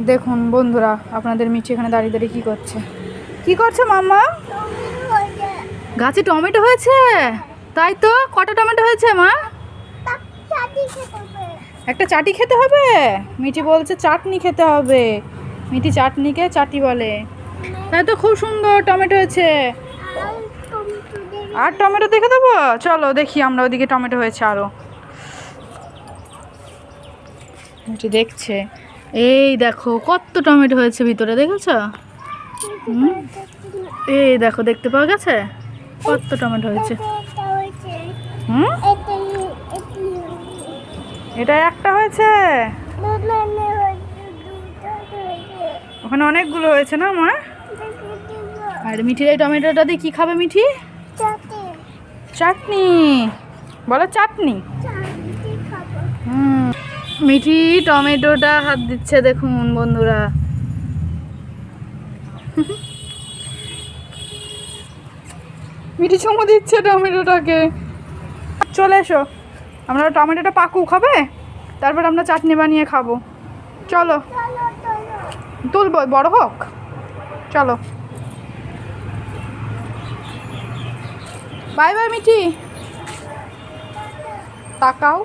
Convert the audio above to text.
দেখুন বন্ধুরা, আপনাদের মিঠি এখানে দাঁড়িয়ে দাঁড়িয়ে কি করছে? কি করছে মাম্মা? গাছে টমেটো হয়েছে? তাই তো, কটা টমেটো হয়েছে মা? একটা চাটি খেতে হবে। মিঠি বলছে চাটনি খেতে হবে। মিঠি চাটনিকে চাটি বলে। তাই তো, খুব সুন্দর টমেটো হয়েছে। আর টমেটো দেখে দেবো, চলো দেখি আমরা ওদিকে টমেটো হয়েছে আরো। মিঠি দেখছে, এই দেখো কত টমেটো হয়েছে ভিতরে, দেখেছো? এই দেখো, দেখতে পাওয়া গেছে কত টমেটো হয়েছে। এটা একটা হয়েছে, ওখানে অনেকগুলো হয়েছে না মা? আর মিঠির এই টমেটোটা দিয়ে কি খাবে মিঠি? চাটনি বলো, চাটনি। মিঠি টমেটোটা হাত দিচ্ছে, দেখুন বন্ধুরা। মিঠি চুমু দিচ্ছে টমেটোটাকে। চলে এসো, আমরা টমেটোটা পাকু খাবে, তারপর আমরা চাটনি বানিয়ে খাবো। চলো তুলবো, বড় হোক। চলো, বাই বাই মিঠি, তাকাও।